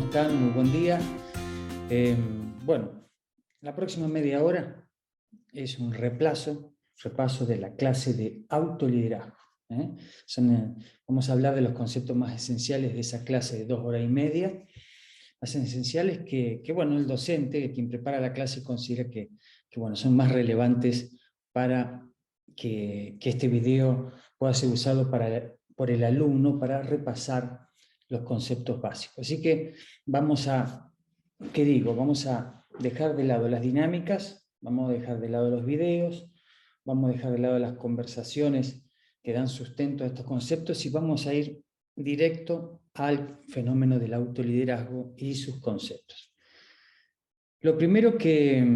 están? Muy buen día. Bueno, la próxima media hora es un repaso de la clase de autoliderazgo. Vamos a hablar de los conceptos más esenciales de esa clase de 2 horas y media, más esenciales que bueno, el docente, quien prepara la clase, considera que bueno, son más relevantes para que este video pueda ser usado por el alumno para repasar los conceptos básicos. Así que vamos a dejar de lado las dinámicas, vamos a dejar de lado los videos, vamos a dejar de lado las conversaciones que dan sustento a estos conceptos y vamos a ir directo al fenómeno del autoliderazgo y sus conceptos. Lo primero que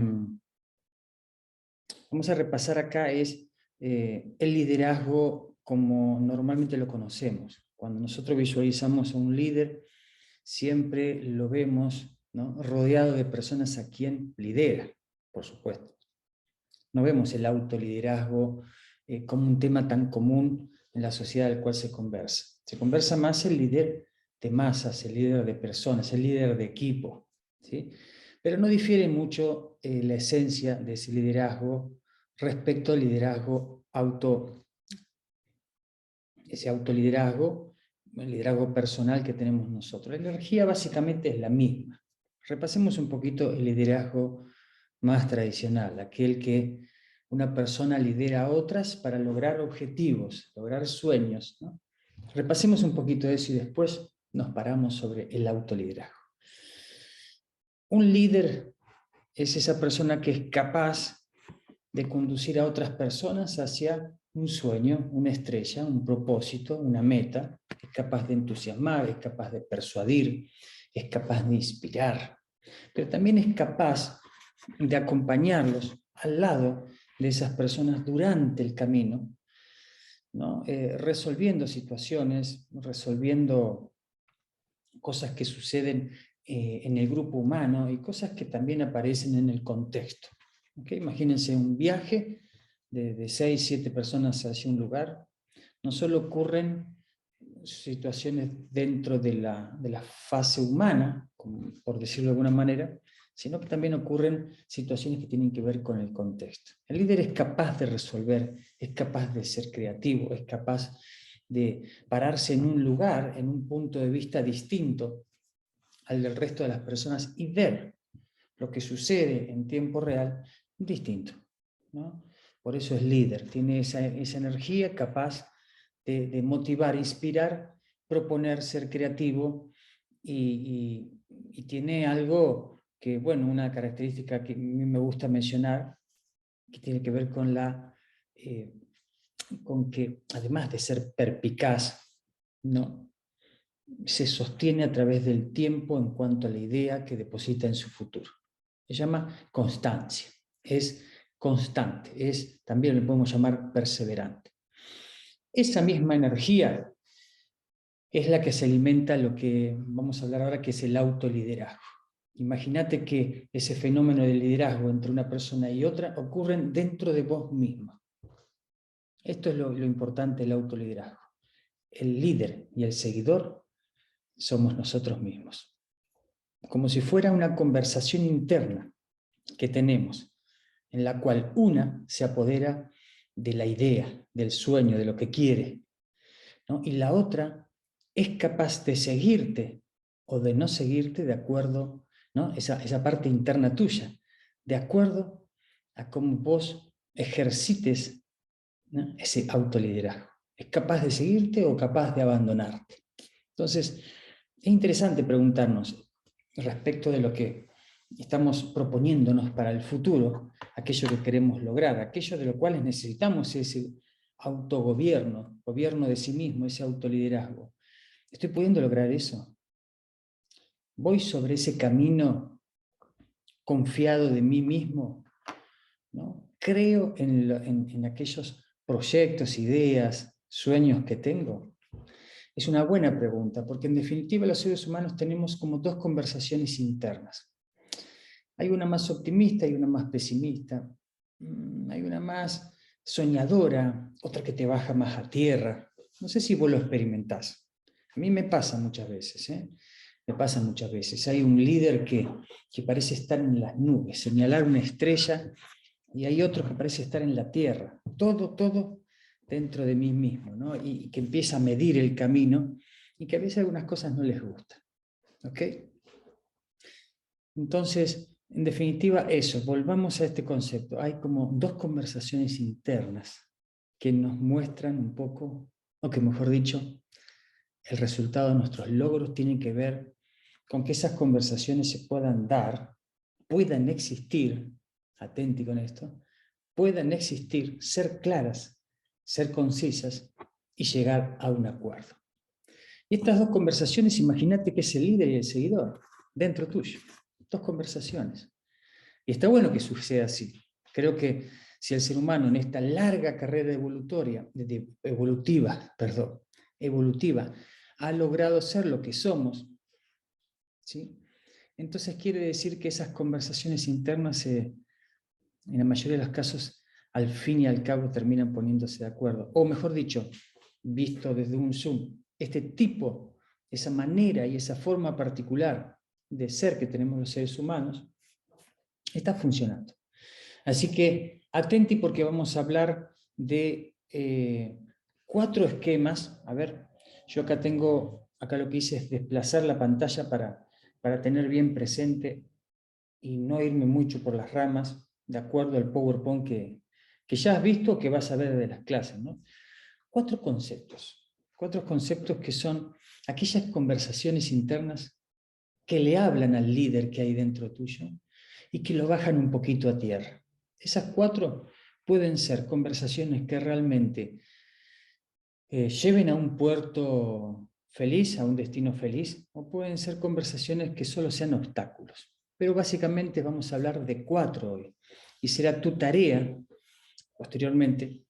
vamos a repasar acá es el liderazgo como normalmente lo conocemos. Cuando nosotros visualizamos a un líder, siempre lo vemos, ¿no?, rodeado de personas a quien lidera, por supuesto. No vemos el autoliderazgo como un tema tan común en la sociedad del cual se conversa. Se conversa más el líder de masas, el líder de personas, el líder de equipo, ¿sí? Pero no difiere mucho la esencia de ese liderazgo respecto al liderazgo ese autoliderazgo, el liderazgo personal que tenemos nosotros. La energía básicamente es la misma. Repasemos un poquito el liderazgo más tradicional, aquel que una persona lidera a otras para lograr objetivos, lograr sueños, ¿no? Repasemos un poquito de eso y después nos paramos sobre el autoliderazgo. Un líder es esa persona que es capaz de conducir a otras personas hacia un sueño, una estrella, un propósito, una meta. Es capaz de entusiasmar, es capaz de persuadir, es capaz de inspirar, pero también es capaz de acompañarlos al lado de esas personas durante el camino, ¿no? Resolviendo situaciones, resolviendo cosas que suceden en el grupo humano y cosas que también aparecen en el contexto. ¿Okay? Imagínense un viaje de 6, 7 personas hacia un lugar. No solo ocurren situaciones dentro de la fase humana, por decirlo de alguna manera, sino que también ocurren situaciones que tienen que ver con el contexto. El líder es capaz de resolver, es capaz de ser creativo, es capaz de pararse en un lugar, en un punto de vista distinto al del resto de las personas y ver lo que sucede en tiempo real distinto, ¿no? Por eso es líder, tiene esa energía capaz de motivar, inspirar, proponer, ser creativo y tiene algo que, bueno, una característica que a mí me gusta mencionar, que tiene que ver con con que además de ser perspicaz, ¿no?, se sostiene a través del tiempo en cuanto a la idea que deposita en su futuro. Se llama constancia, es constante, también lo podemos llamar perseverante. Esa misma energía es la que se alimenta lo que vamos a hablar ahora, que es el autoliderazgo. Imagínate que ese fenómeno del liderazgo entre una persona y otra ocurren dentro de vos mismo. Esto es lo importante del autoliderazgo. El líder y el seguidor somos nosotros mismos. Como si fuera una conversación interna que tenemos, en la cual una se apodera de la idea, del sueño, de lo que quiere, ¿no? Y la otra es capaz de seguirte o de no seguirte de acuerdo, ¿no?, esa parte interna tuya, de acuerdo a cómo vos ejercites, ¿no?, ese autoliderazgo. Es capaz de seguirte o capaz de abandonarte. Entonces, es interesante preguntarnos respecto de lo que estamos proponiéndonos para el futuro, aquello que queremos lograr, aquello de lo cual necesitamos ese autogobierno, gobierno de sí mismo, ese autoliderazgo. ¿Estoy pudiendo lograr eso? ¿Voy sobre ese camino confiado de mí mismo? ¿No? ¿Creo en aquellos proyectos, ideas, sueños que tengo? Es una buena pregunta, porque en definitiva los seres humanos tenemos como dos conversaciones internas. Hay una más optimista y una más pesimista. Hay una más soñadora, otra que te baja más a tierra. No sé si vos lo experimentás. A mí me pasa muchas veces, ¿eh? Me pasa muchas veces. Hay un líder que parece estar en las nubes, señalar una estrella, y hay otro que parece estar en la tierra. Todo dentro de mí mismo, ¿no? Y que empieza a medir el camino, y que a veces algunas cosas no les gustan. ¿Ok? Entonces, en definitiva, eso, volvamos a este concepto. Hay como dos conversaciones internas que nos muestran un poco, o que mejor dicho, el resultado de nuestros logros tiene que ver con que esas conversaciones se puedan dar, puedan existir, atenti con esto, puedan existir, ser claras, ser concisas y llegar a un acuerdo. Y estas dos conversaciones, imagínate que es el líder y el seguidor, dentro tuyo. Dos conversaciones. Y está bueno que suceda así. Creo que si el ser humano en esta larga carrera evolutiva, ha logrado ser lo que somos, ¿sí? Entonces quiere decir que esas conversaciones internas, en la mayoría de los casos, al fin y al cabo terminan poniéndose de acuerdo. O mejor dicho, visto desde un zoom, este tipo, esa manera y esa forma particular de ser que tenemos los seres humanos, está funcionando. Así que atenti porque vamos a hablar de 4 esquemas. A ver, yo acá lo que hice es desplazar la pantalla para tener bien presente y no irme mucho por las ramas, de acuerdo al PowerPoint que ya has visto, que vas a ver de las clases, ¿no? 4 conceptos que son aquellas conversaciones internas que le hablan al líder que hay dentro tuyo y que lo bajan un poquito a tierra. Esas 4 pueden ser conversaciones que realmente lleven a un puerto feliz, a un destino feliz, o pueden ser conversaciones que solo sean obstáculos. Pero básicamente vamos a hablar de 4 hoy. Y será tu tarea, posteriormente,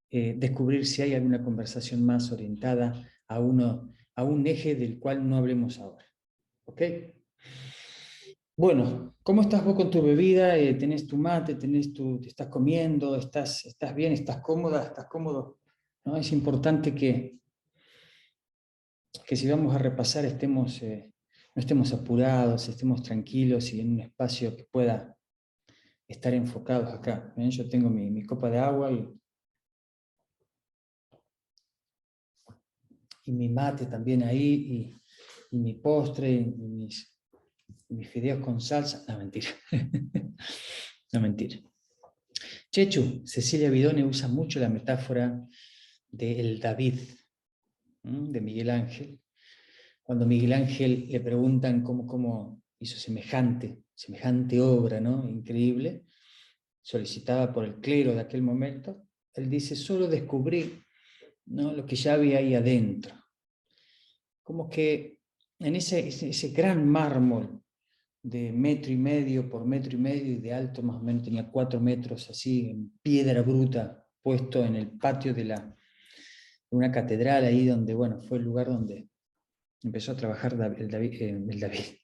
descubrir si hay alguna conversación más orientada a un eje del cual no hablemos ahora. ¿Ok? Bueno, ¿cómo estás vos con tu bebida? ¿Tenés tu mate? ¿Te estás comiendo? ¿Estás bien? ¿Estás cómoda? ¿Estás cómodo? ¿No? Es importante que si vamos a repasar no estemos apurados, estemos tranquilos y en un espacio que pueda estar enfocados acá. ¿Ven? Yo tengo mi copa de agua y mi mate también ahí y mi postre y mis fideos con salsa. No, mentira. No, mentira. Chechu, Cecilia Bidone usa mucho la metáfora del David, de Miguel Ángel. Cuando Miguel Ángel le preguntan cómo hizo semejante obra, ¿no? Increíble, solicitada por el clero de aquel momento, él dice, solo descubrí, ¿no?, lo que ya había ahí adentro. Como que en ese gran mármol de 1,5 por 1,5 y de alto, más o menos tenía 4 metros, así, en piedra bruta, puesto en el patio de una catedral ahí donde, bueno, fue el lugar donde empezó a trabajar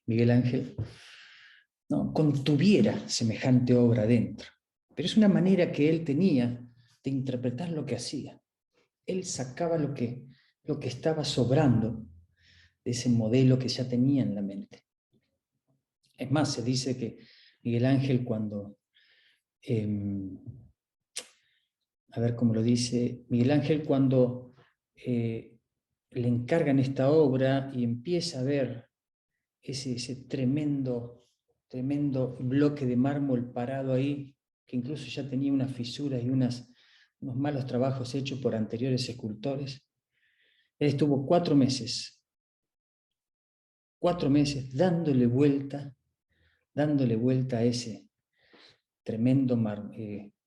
Miguel Ángel, ¿no?, contuviera semejante obra dentro. Pero es una manera que él tenía de interpretar lo que hacía. Él sacaba lo que estaba sobrando de ese modelo que ya tenía en la mente. Es más, se dice que Miguel Ángel cuando, a ver cómo lo dice, Miguel Ángel cuando le encargan esta obra y empieza a ver ese tremendo bloque de mármol parado ahí, que incluso ya tenía unas fisuras y unos malos trabajos hechos por anteriores escultores. Él estuvo 4 meses dándole vuelta a ese tremendo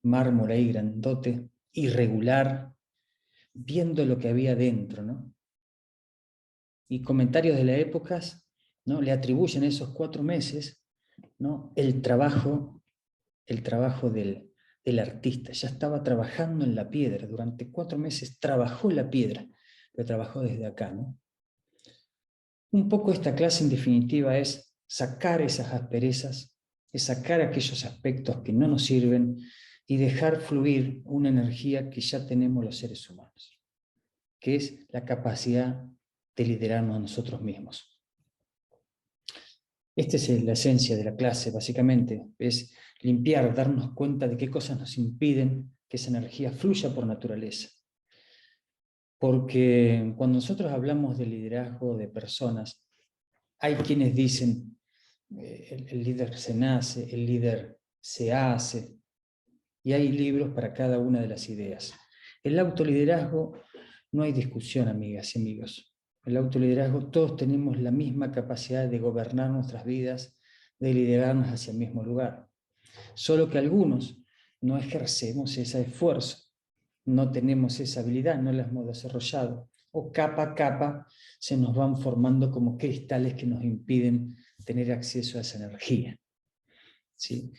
mármol ahí grandote, irregular, viendo lo que había dentro, ¿no? Y comentarios de la época, ¿no?, le atribuyen esos 4 meses, ¿no?, el trabajo del artista. Ya estaba trabajando en la piedra, durante 4 meses trabajó la piedra, pero trabajó desde acá, ¿no? Un poco esta clase en definitiva es sacar esas asperezas, es sacar aquellos aspectos que no nos sirven y dejar fluir una energía que ya tenemos los seres humanos, que es la capacidad de liderarnos a nosotros mismos. Esta es la esencia de la clase, básicamente, es limpiar, darnos cuenta de qué cosas nos impiden que esa energía fluya por naturaleza. Porque cuando nosotros hablamos de liderazgo de personas, hay quienes dicen, el líder se nace, el líder se hace, y hay libros para cada una de las ideas. El autoliderazgo, no hay discusión, amigas y amigos. El autoliderazgo, todos tenemos la misma capacidad de gobernar nuestras vidas, de liderarnos hacia el mismo lugar. Solo que algunos no ejercemos ese esfuerzo, no tenemos esa habilidad, no la hemos desarrollado. O capa a capa se nos van formando como cristales que nos impiden tener acceso a esa energía. ¿Sí?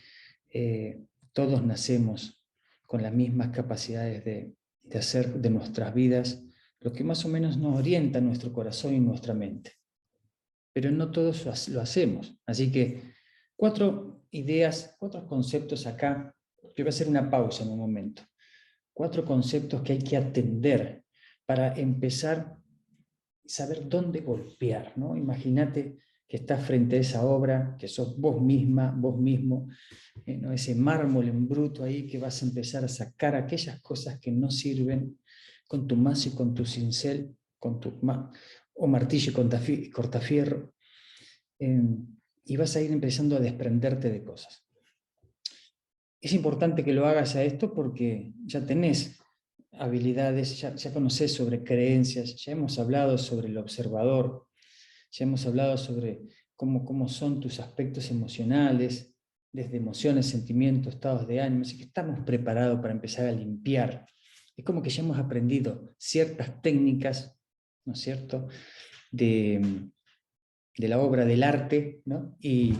Todos nacemos con las mismas capacidades de hacer de nuestras vidas lo que más o menos nos orienta nuestro corazón y nuestra mente. Pero no todos lo hacemos. Así que 4 ideas, 4 conceptos acá. Yo voy a hacer una pausa en un momento. 4 conceptos que hay que atender para empezar a saber dónde golpear, ¿no? Imagínate que estás frente a esa obra, que sos vos misma, vos mismo, ¿no? Ese mármol en bruto ahí que vas a empezar a sacar aquellas cosas que no sirven con tu mazo y con tu cincel, con tu o martillo y cortafierro, y vas a ir empezando a desprenderte de cosas. Es importante que lo hagas a esto porque ya tenés habilidades, ya conocés sobre creencias, ya hemos hablado sobre el observador, ya hemos hablado sobre cómo son tus aspectos emocionales, desde emociones, sentimientos, estados de ánimo, así que estamos preparados para empezar a limpiar. Es como que ya hemos aprendido ciertas técnicas, ¿no es cierto?, de la obra del arte, ¿no? Y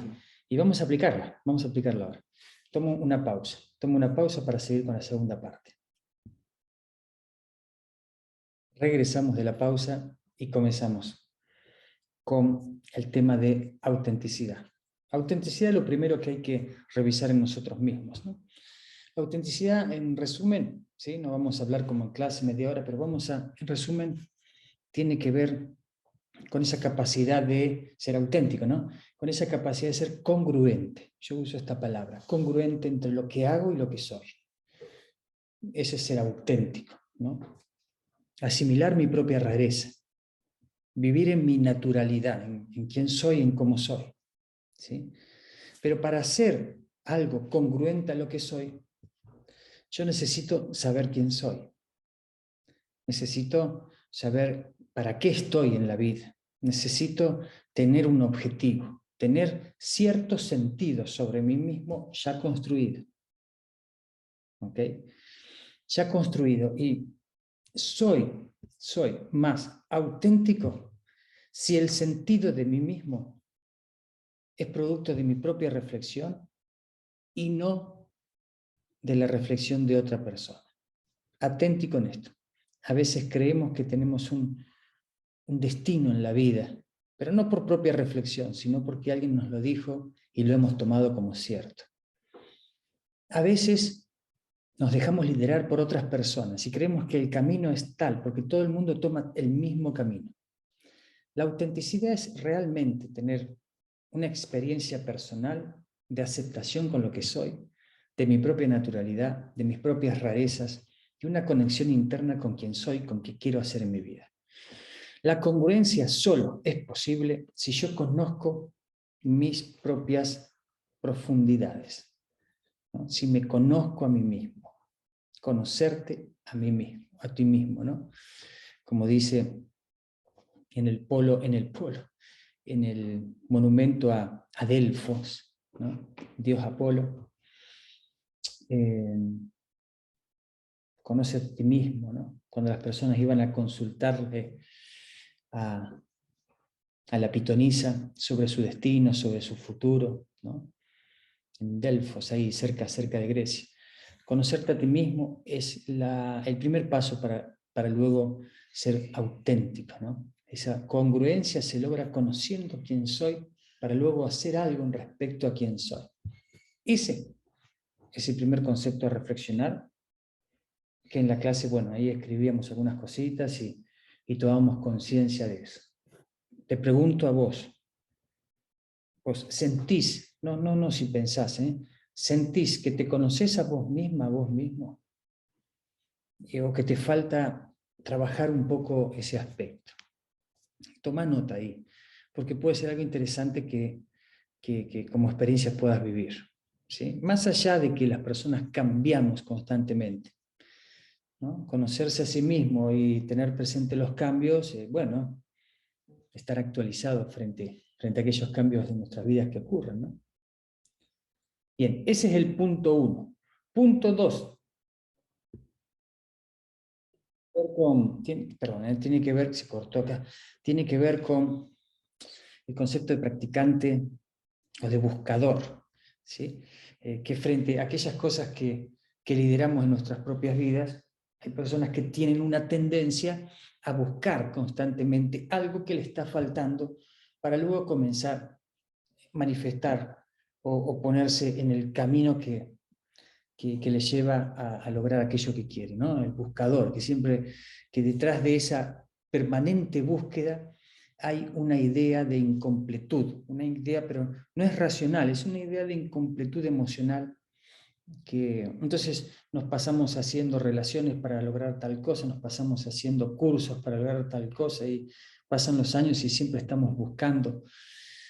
vamos a aplicarla ahora. Tomo una pausa para seguir con la segunda parte. Regresamos de la pausa y comenzamos con el tema de autenticidad. Autenticidad es lo primero que hay que revisar en nosotros mismos, ¿no? La autenticidad, en resumen, ¿sí? No vamos a hablar como en clase media hora, pero en resumen, tiene que ver con esa capacidad de ser auténtico, ¿no? Con esa capacidad de ser congruente. Yo uso esta palabra, congruente entre lo que hago y lo que soy. Ese es ser auténtico, ¿no? Asimilar mi propia rareza, vivir en mi naturalidad, en quién soy, en cómo soy, ¿sí? Pero para hacer algo congruente a lo que soy, yo necesito saber quién soy. Necesito saber para qué estoy en la vida. Necesito tener un objetivo, tener ciertos sentidos sobre mí mismo ya construido. ¿Ok? Ya construido. Y soy más auténtico si el sentido de mí mismo es producto de mi propia reflexión y no de la reflexión de otra persona. Atenti con esto. A veces creemos que tenemos un destino en la vida, pero no por propia reflexión, sino porque alguien nos lo dijo y lo hemos tomado como cierto. A veces nos dejamos liderar por otras personas y creemos que el camino es tal, porque todo el mundo toma el mismo camino. La autenticidad es realmente tener una experiencia personal de aceptación con lo que soy, de mi propia naturalidad, de mis propias rarezas y una conexión interna con quien soy, con qué quiero hacer en mi vida. La congruencia solo es posible si yo conozco mis propias profundidades, ¿no? Si me conozco a mí mismo, conocerte a mí mismo, a ti mismo, ¿no? Como dice en el monumento a Delfos, ¿no? Dios Apolo, conoce a ti mismo, ¿no? Cuando las personas iban a consultarle a la pitonisa sobre su destino, sobre su futuro, ¿no? En Delfos, ahí cerca de Grecia. Conocerte a ti mismo es el primer paso para luego ser auténtico, ¿no? Esa congruencia se logra conociendo quién soy para luego hacer algo en respecto a quién soy. Ese es el primer concepto a reflexionar, que en la clase, bueno, ahí escribíamos algunas cositas y tomábamos conciencia de eso. Te pregunto a vos, vos sentís, no si pensás, sentís que te conocés a vos misma, a vos mismo, o que te falta trabajar un poco ese aspecto. Toma nota ahí, porque puede ser algo interesante que como experiencia puedas vivir, ¿sí? Más allá de que las personas cambiamos constantemente, ¿no? Conocerse a sí mismo y tener presente los cambios, bueno, estar actualizado frente a aquellos cambios de nuestras vidas que ocurren, ¿no? Bien, ese es el punto 1. Punto 2. Tiene que ver, se cortó acá, tiene que ver con el concepto de practicante o de buscador, ¿sí? Que frente a aquellas cosas que lideramos en nuestras propias vidas, hay personas que tienen una tendencia a buscar constantemente algo que le está faltando para luego comenzar a manifestar o ponerse en el camino que le lleva a lograr aquello que quiere, ¿no? El buscador, que detrás de esa permanente búsqueda hay una idea de incompletud, una idea, pero no es racional, es una idea de incompletud emocional, que entonces nos pasamos haciendo relaciones para lograr tal cosa, nos pasamos haciendo cursos para lograr tal cosa, y pasan los años y siempre estamos buscando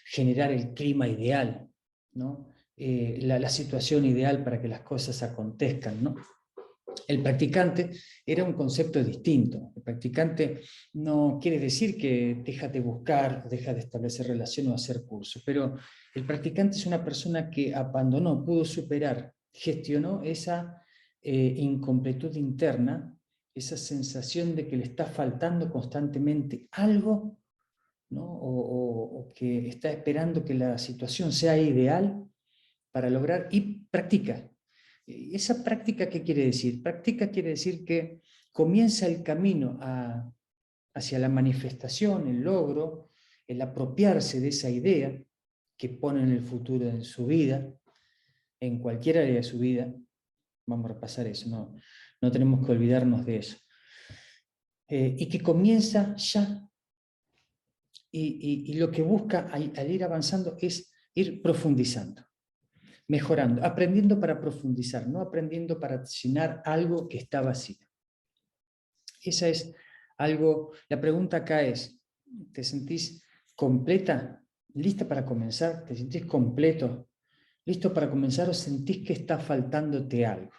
generar el clima ideal, ¿no? La situación ideal para que las cosas acontezcan, ¿no? El practicante era un concepto distinto. El practicante no quiere decir que deja de buscar, deja de establecer relaciones o hacer cursos, pero el practicante es una persona que abandonó, pudo superar, gestionó esa incompletud interna, esa sensación de que le está faltando constantemente algo, ¿no? O que está esperando que la situación sea ideal para lograr, y practica. ¿Esa práctica qué quiere decir? Práctica quiere decir que comienza el camino hacia la manifestación, el logro, el apropiarse de esa idea que pone en el futuro en su vida, en cualquier área de su vida. Vamos a repasar eso, no tenemos que olvidarnos de eso. Y que comienza ya, y lo que busca al ir avanzando es ir profundizando, mejorando, aprendiendo para profundizar, no aprendiendo para llenar algo que está vacío. Esa es algo, la pregunta acá es, ¿te sentís completa? ¿Lista para comenzar? ¿Te sentís completo? ¿Listo para comenzar o sentís que está faltándote algo?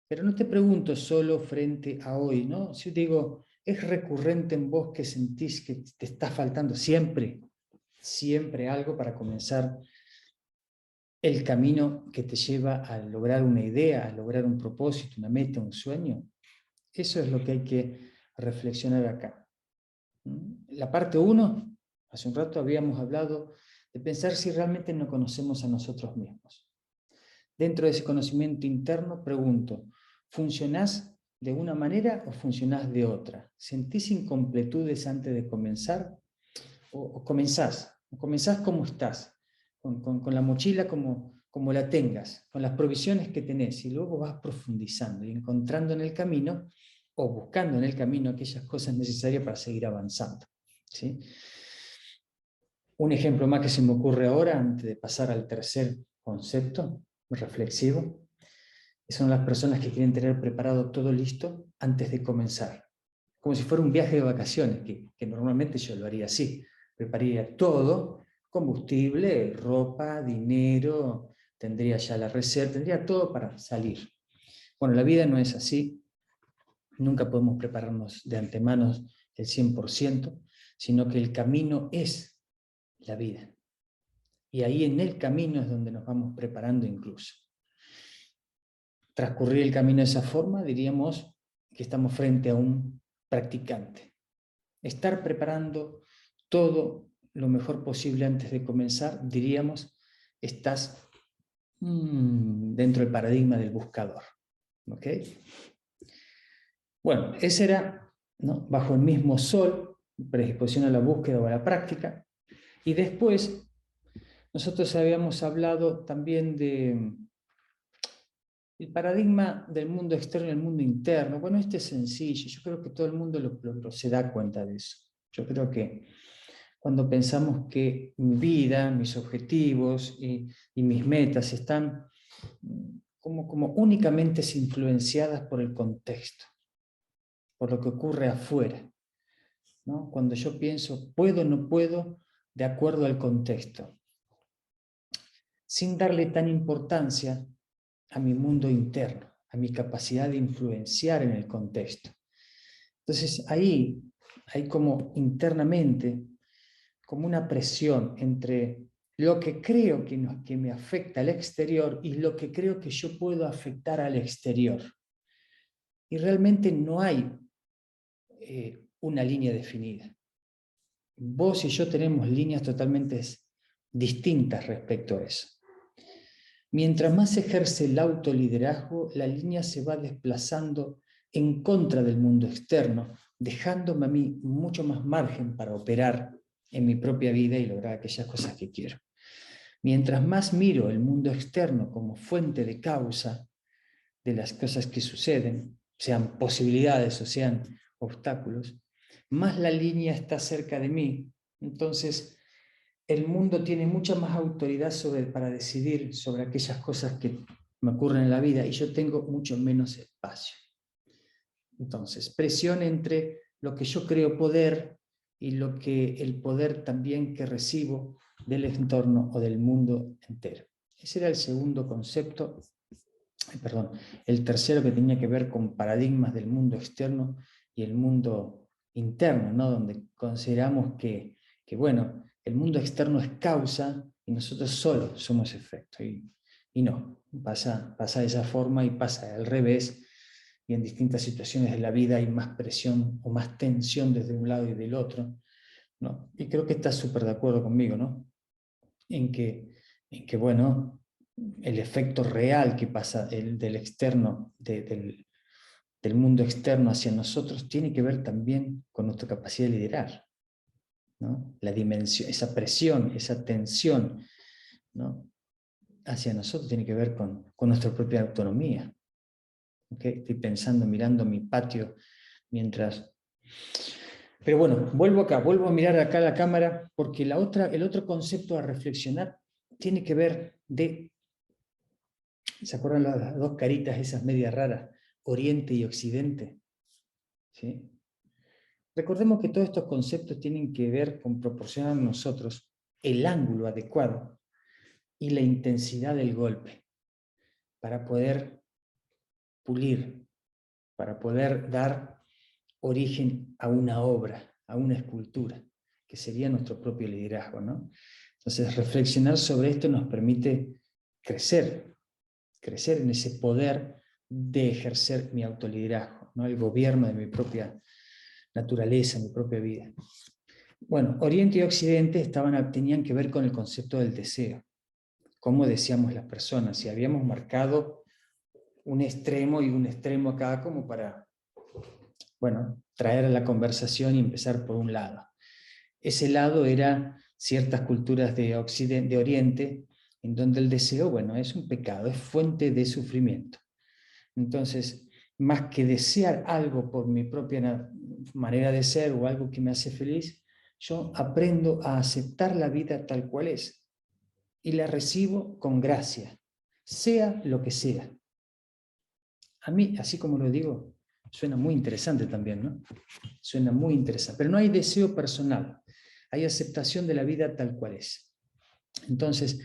Pero no te pregunto solo frente a hoy, ¿no? Si yo digo, ¿es recurrente en vos que sentís que te está faltando siempre algo para comenzar el camino que te lleva a lograr una idea, a lograr un propósito, una meta, un sueño? Eso es lo que hay que reflexionar acá. La parte 1, hace un rato habíamos hablado de pensar si realmente nos conocemos a nosotros mismos. Dentro de ese conocimiento interno, pregunto, ¿funcionás de una manera o funcionás de otra? ¿Sentís incompletudes antes de comenzar? ¿O comenzás? ¿O comenzás como estás? Con la mochila como la tengas, con las provisiones que tenés, y luego vas profundizando y encontrando en el camino o buscando en el camino aquellas cosas necesarias para seguir avanzando, ¿sí? Un ejemplo más que se me ocurre ahora, antes de pasar al tercer concepto reflexivo, son las personas que quieren tener preparado todo listo antes de comenzar, como si fuera un viaje de vacaciones, que normalmente yo lo haría así, prepararía todo, combustible, ropa, dinero, tendría ya la reserva, tendría todo para salir. Bueno, la vida no es así, nunca podemos prepararnos de antemano el 100%, sino que el camino es la vida. Y ahí en el camino es donde nos vamos preparando incluso. Transcurrir el camino de esa forma, diríamos que estamos frente a un practicante. Estar preparando todo lo mejor posible antes de comenzar, diríamos, estás dentro del paradigma del buscador. ¿Ok? Bueno, ese era, ¿no?, bajo el mismo sol, predisposición a la búsqueda o a la práctica. Y después, nosotros habíamos hablado también de el paradigma del mundo externo y el mundo interno. Bueno, este es sencillo, yo creo que todo el mundo se da cuenta de eso. Yo creo que cuando pensamos que mi vida, mis objetivos y mis metas están como únicamente influenciadas por el contexto, por lo que ocurre afuera, ¿no? Cuando yo pienso, puedo o no puedo, de acuerdo al contexto, sin darle tan importancia a mi mundo interno, a mi capacidad de influenciar en el contexto. Entonces ahí hay como internamente como una presión entre lo que creo que me afecta al exterior y lo que creo que yo puedo afectar al exterior. Y realmente no hay una línea definida. Vos y yo tenemos líneas totalmente distintas respecto a eso. Mientras más ejerce el autoliderazgo, la línea se va desplazando en contra del mundo externo, dejándome a mí mucho más margen para operar en mi propia vida y lograr aquellas cosas que quiero. Mientras más miro el mundo externo como fuente de causa de las cosas que suceden, sean posibilidades o sean obstáculos, más la línea está cerca de mí. Entonces, el mundo tiene mucha más autoridad para decidir sobre aquellas cosas que me ocurren en la vida y yo tengo mucho menos espacio. Entonces, presión entre lo que yo creo poder y lo que el poder también que recibo del entorno o del mundo entero. Ese era el segundo concepto, perdón, el tercero que tenía que ver con paradigmas del mundo externo y el mundo interno, ¿no? Donde consideramos que bueno, el mundo externo es causa y nosotros solo somos efecto. Y no, pasa de esa forma y pasa al revés. Y en distintas situaciones de la vida hay más presión o más tensión desde un lado y del otro, ¿no? Y creo que estás súper de acuerdo conmigo, ¿no? En que bueno, el efecto real que pasa del externo, del mundo externo hacia nosotros, tiene que ver también con nuestra capacidad de liderar, ¿no? La dimensión, esa presión, esa tensión, ¿no? Hacia nosotros tiene que ver con nuestra propia autonomía. ¿Okay? Estoy pensando, mirando mi patio mientras... Pero bueno, vuelvo a mirar acá la cámara, porque el otro concepto a reflexionar tiene que ver de... ¿Se acuerdan las dos caritas esas medias raras? Oriente y Occidente. ¿Sí? Recordemos que todos estos conceptos tienen que ver con proporcionar a nosotros el ángulo adecuado y la intensidad del golpe para poder pulir, para poder dar origen a una obra, a una escultura, que sería nuestro propio liderazgo, ¿no? Entonces, reflexionar sobre esto nos permite crecer en ese poder de ejercer mi autoliderazgo, ¿no? El gobierno de mi propia naturaleza, mi propia vida. Bueno, Oriente y Occidente tenían que ver con el concepto del deseo, cómo deseamos las personas, y habíamos marcado un extremo y un extremo acá como para, bueno, traer a la conversación y empezar por un lado. Ese lado era ciertas culturas de Oriente, en donde el deseo, bueno, es un pecado, es fuente de sufrimiento. Entonces, más que desear algo por mi propia manera de ser o algo que me hace feliz, yo aprendo a aceptar la vida tal cual es y la recibo con gracia, sea lo que sea. A mí, así como lo digo, suena muy interesante también, ¿no? Suena muy interesante, pero no hay deseo personal, hay aceptación de la vida tal cual es. Entonces,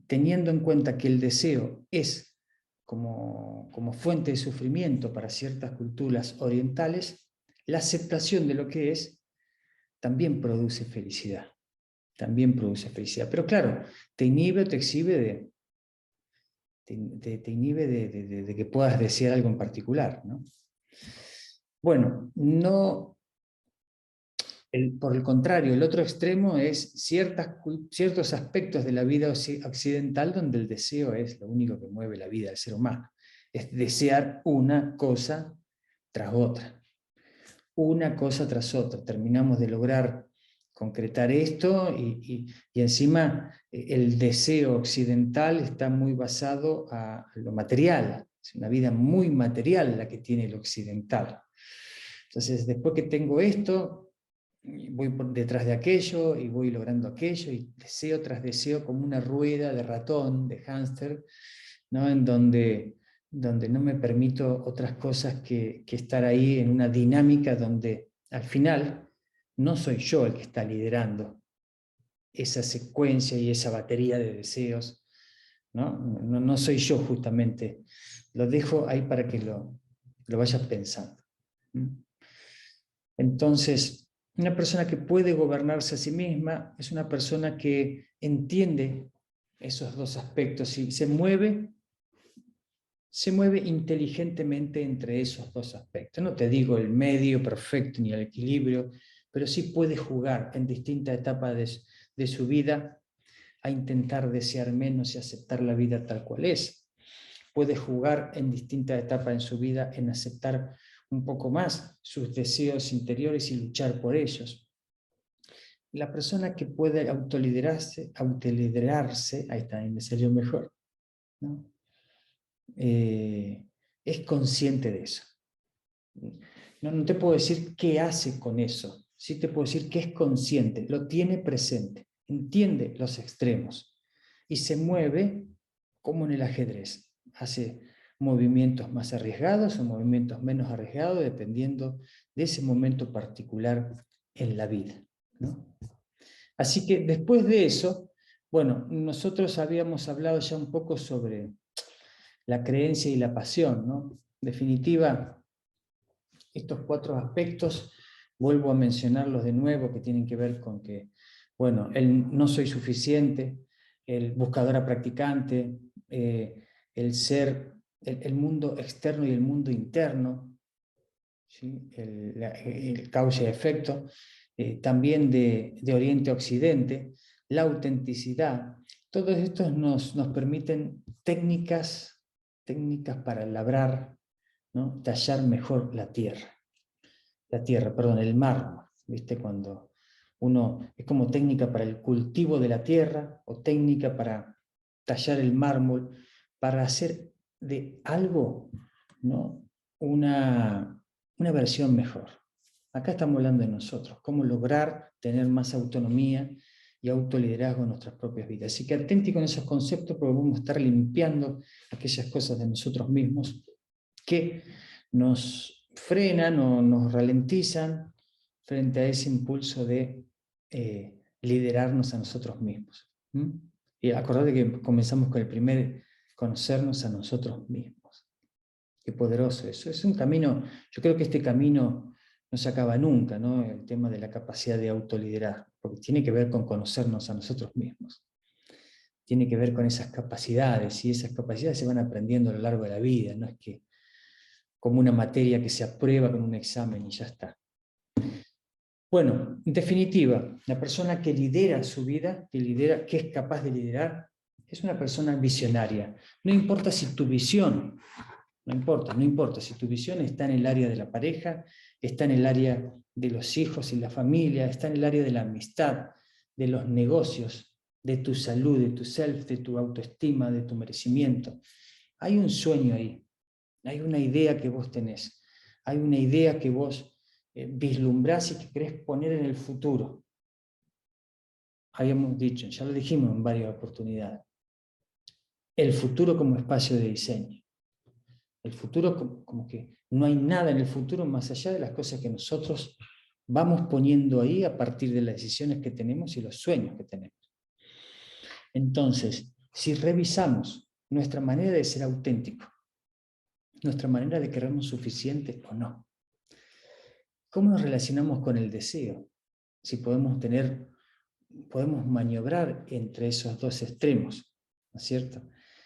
teniendo en cuenta que el deseo es como fuente de sufrimiento para ciertas culturas orientales, la aceptación de lo que es también produce felicidad. También produce felicidad. Pero claro, te inhibe o te exhibe te inhibe de que puedas desear algo en particular, ¿no? Bueno, no, por el contrario, el otro extremo es ciertos aspectos de la vida occidental donde el deseo es lo único que mueve la vida del ser humano. Es desear una cosa tras otra. Una cosa tras otra. Terminamos de lograr concretar esto y encima el deseo occidental está muy basado a lo material. Es una vida muy material la que tiene el occidental. Entonces, después que tengo esto, voy detrás de aquello y voy logrando aquello y deseo tras deseo como una rueda de ratón, de hámster, ¿no? En donde no me permito otras cosas que estar ahí en una dinámica donde al final no soy yo el que está liderando esa secuencia y esa batería de deseos, ¿no? No soy yo justamente. Lo dejo ahí para que lo vayas pensando. Entonces, una persona que puede gobernarse a sí misma es una persona que entiende esos dos aspectos y se mueve inteligentemente entre esos dos aspectos. No te digo el medio perfecto ni el equilibrio, pero sí puede jugar en distintas etapas de su vida a intentar desear menos y aceptar la vida tal cual es. Puede jugar en distintas etapas en su vida en aceptar un poco más sus deseos interiores y luchar por ellos. La persona que puede autoliderarse, ahí está, ahí me salió mejor, ¿no? Es consciente de eso. No te puedo decir qué hace con eso, sí te puedo decir que es consciente, lo tiene presente, entiende los extremos y se mueve como en el ajedrez. Hace movimientos más arriesgados o movimientos menos arriesgados dependiendo de ese momento particular en la vida, ¿no? Así que después de eso, bueno, nosotros habíamos hablado ya un poco sobre la creencia y la pasión, ¿no? En definitiva, estos 4 aspectos, vuelvo a mencionarlos de nuevo, que tienen que ver con que, bueno, el no soy suficiente, el buscador a practicante, el ser, el mundo externo y el mundo interno, ¿sí? El causa y efecto, también de Oriente a Occidente, la autenticidad. Todos estos nos permiten técnicas para labrar, ¿no? Tallar mejor la tierra, perdón, el mármol, ¿viste? Cuando uno, es como técnica para el cultivo de la tierra o técnica para tallar el mármol, para hacer de algo, ¿no? una versión mejor. Acá estamos hablando de nosotros, cómo lograr tener más autonomía y autoliderazgo en nuestras propias vidas. Así que atenti con esos conceptos porque vamos a estar limpiando aquellas cosas de nosotros mismos que nos frenan o nos ralentizan frente a ese impulso de liderarnos a nosotros mismos. Y acordate que comenzamos con el primer conocernos a nosotros mismos. Qué poderoso eso. Es un camino, yo creo que este camino no se acaba nunca, ¿no? El tema de la capacidad de autoliderar, porque tiene que ver con conocernos a nosotros mismos. Tiene que ver con esas capacidades, y esas capacidades se van aprendiendo a lo largo de la vida, no es que como una materia que se aprueba con un examen y ya está. Bueno, en definitiva, la persona que lidera su vida, que es capaz de liderar, es una persona visionaria. No importa si tu visión, no importa si tu visión está en el área de la pareja, está en el área de los hijos y la familia, está en el área de la amistad, de los negocios, de tu salud, de tu self, de tu autoestima, de tu merecimiento. Hay un sueño ahí, hay una idea que vos tenés, hay una idea que vos vislumbrás y que querés poner en el futuro. Habíamos dicho, ya lo dijimos en varias oportunidades, el futuro como espacio de diseño. El futuro como que no hay nada en el futuro más allá de las cosas que nosotros vamos poniendo ahí a partir de las decisiones que tenemos y los sueños que tenemos. Entonces, si revisamos nuestra manera de ser auténtico, nuestra manera de querernos suficiente o no, ¿cómo nos relacionamos con el deseo? Si podemos maniobrar entre esos dos extremos, ¿no es cierto?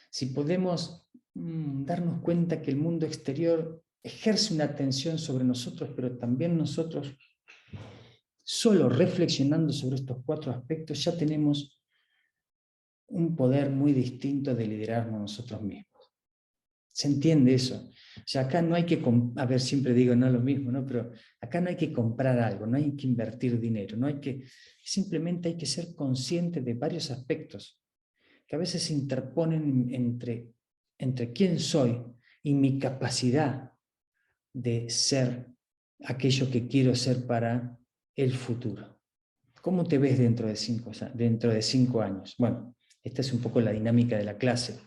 Si podemos darnos cuenta que el mundo exterior ejerce una tensión sobre nosotros, pero también nosotros, solo reflexionando sobre estos 4 aspectos, ya tenemos un poder muy distinto de liderarnos nosotros mismos. ¿Se entiende eso? O sea, acá no hay que, a ver, siempre digo no lo mismo, ¿no? Pero acá no hay que comprar algo, no hay que invertir dinero, simplemente hay que ser consciente de varios aspectos que a veces se interponen entre quién soy y mi capacidad de ser aquello que quiero ser para el futuro. ¿Cómo te ves dentro de 5 años? Bueno, esta es un poco la dinámica de la clase,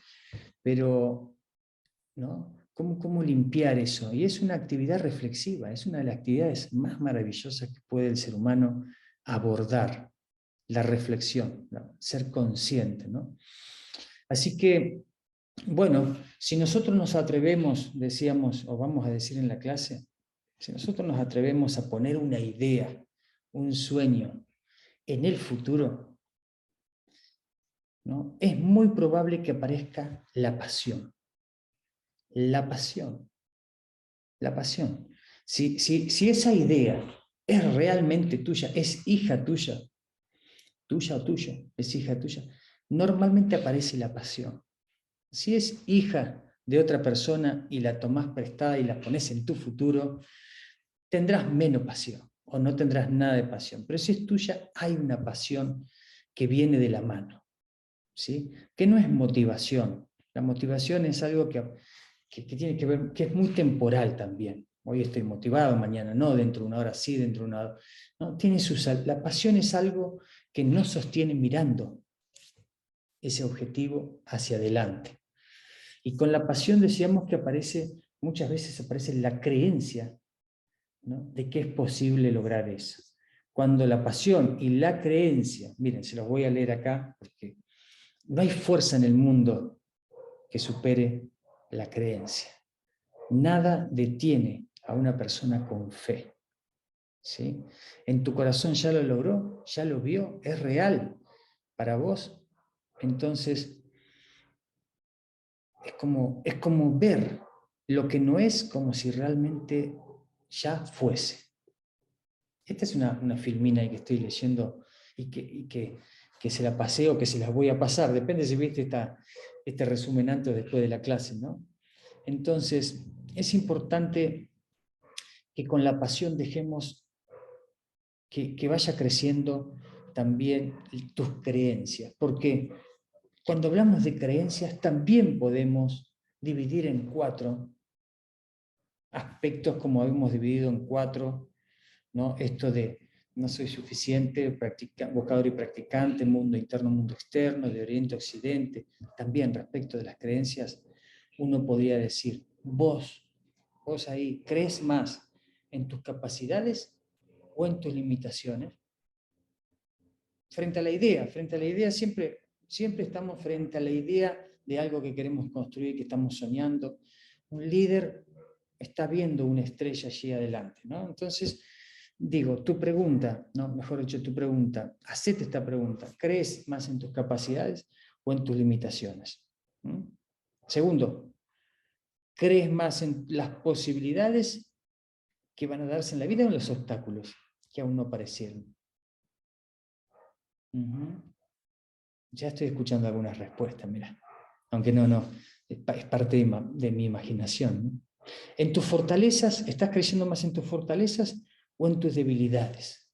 pero ¿no? ¿Cómo limpiar eso? Y es una actividad reflexiva, es una de las actividades más maravillosas que puede el ser humano abordar, la reflexión, ¿no? Ser consciente, ¿no? Así que, bueno, si nosotros nos atrevemos, decíamos, o vamos a decir en la clase, si nosotros nos atrevemos a poner una idea, un sueño en el futuro, ¿no? Es muy probable que aparezca la pasión. La pasión. La pasión. Si esa idea es realmente tuya, es hija tuya, tuya o tuyo, es hija tuya, normalmente aparece la pasión. Si es hija de otra persona y la tomás prestada y la pones en tu futuro, tendrás menos pasión o no tendrás nada de pasión. Pero si es tuya, hay una pasión que viene de la mano, ¿sí? Que no es motivación. La motivación es algo que tiene que ver, que es muy temporal también. Hoy estoy motivado, mañana no, dentro de una hora sí, dentro de una hora no. La pasión es algo que no sostiene mirando ese objetivo hacia adelante. Y con la pasión decíamos que muchas veces aparece la creencia, ¿no? De que es posible lograr eso. Cuando la pasión y la creencia, miren, se los voy a leer acá, porque no hay fuerza en el mundo que supere la creencia. Nada detiene a una persona con fe, ¿sí? En tu corazón ya lo logró, ya lo vio, es real para vos. Entonces, es como ver lo que no es como si realmente ya fuese. Esta es una filmina que estoy leyendo que se la pasé o que se las voy a pasar, depende si viste este resumen antes o después de la clase, ¿no? Entonces, es importante que con la pasión dejemos que vaya creciendo también tus creencias, porque cuando hablamos de creencias también podemos dividir en 4 aspectos como hemos dividido en 4, ¿no? Esto de no soy suficiente, buscador y practicante, mundo interno, mundo externo, de oriente a occidente. También respecto de las creencias, uno podría decir, vos ahí, ¿crees más en tus capacidades o en tus limitaciones? Frente a la idea siempre estamos frente a la idea de algo que queremos construir, que estamos soñando. Un líder está viendo una estrella allí adelante, ¿no? Entonces, digo, tu pregunta, no, mejor dicho, tu pregunta, hacete esta pregunta, ¿crees más en tus capacidades o en tus limitaciones? ¿Mm? Segundo, ¿crees más en las posibilidades que van a darse en la vida o en los obstáculos que aún no aparecieron? Ya estoy escuchando algunas respuestas, mira. Aunque no, es parte de mi imaginación, ¿no? En tus fortalezas, ¿estás creyendo más en tus fortalezas o en tus debilidades?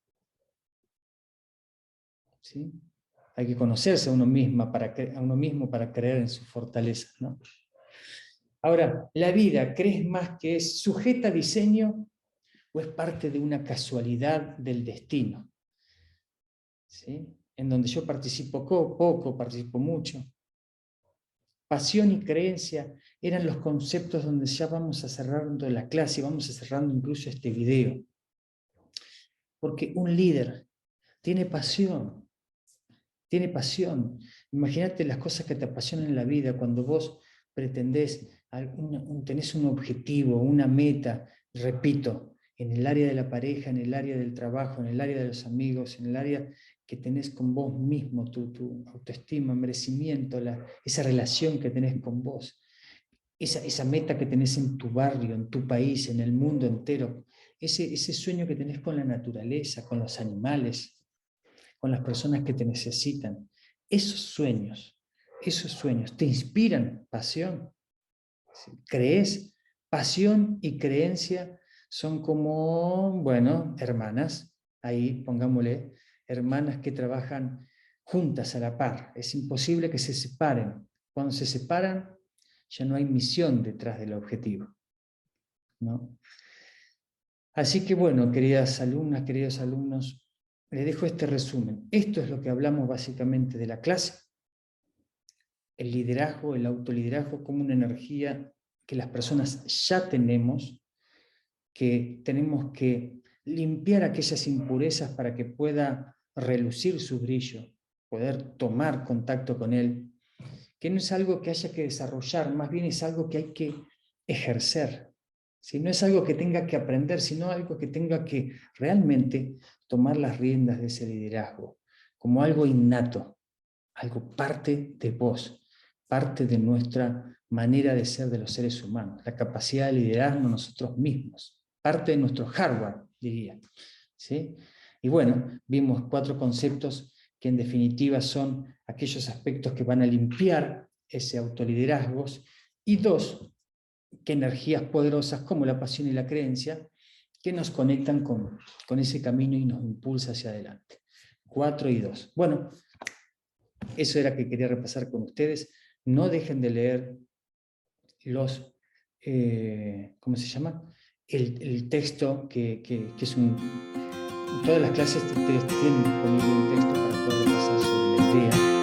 ¿Sí? Hay que conocerse a uno mismo para creer en sus fortalezas, ¿no? Ahora, la vida, ¿crees más que es sujeta a diseño o es parte de una casualidad del destino? ¿Sí? En donde yo participo poco, participo mucho. Pasión y creencia eran los conceptos donde ya vamos a cerrando la clase, vamos a cerrando incluso este video. Porque un líder tiene pasión, tiene pasión. Imagínate las cosas que te apasionan en la vida cuando vos pretendés, tenés un objetivo, una meta, repito, en el área de la pareja, en el área del trabajo, en el área de los amigos, en el área que tenés con vos mismo, tu autoestima, merecimiento, esa relación que tenés con vos, esa meta que tenés en tu barrio, en tu país, en el mundo entero, ese sueño que tenés con la naturaleza, con los animales, con las personas que te necesitan. Esos sueños te inspiran pasión. ¿Crees? Pasión y creencia son como, bueno, hermanas, ahí pongámosle, hermanas que trabajan juntas a la par. Es imposible que se separen. Cuando se separan, ya no hay misión detrás del objetivo, ¿no? Así que bueno, queridas alumnas, queridos alumnos, les dejo este resumen. Esto es lo que hablamos básicamente de la clase. El liderazgo, el autoliderazgo como una energía que las personas ya tenemos, que tenemos que limpiar aquellas impurezas para que pueda relucir su brillo, poder tomar contacto con él, que no es algo que haya que desarrollar, más bien es algo que hay que ejercer. Si no es algo que tenga que aprender, sino algo que tenga que realmente tomar las riendas de ese liderazgo, como algo innato, algo parte de vos, parte de nuestra manera de ser de los seres humanos, la capacidad de liderarnos nosotros mismos, parte de nuestro hardware, diría. ¿Sí? Y bueno, vimos 4 conceptos que en definitiva son aquellos aspectos que van a limpiar ese autoliderazgo, y 2, que energías poderosas como la pasión y la creencia que nos conectan con ese camino y nos impulsa hacia adelante. 4 y 2. Bueno, eso era que quería repasar con ustedes. No dejen de leer los, ¿cómo se llama? El texto que es un... Todas las clases tienen disponible un texto para poder repasar sobre la idea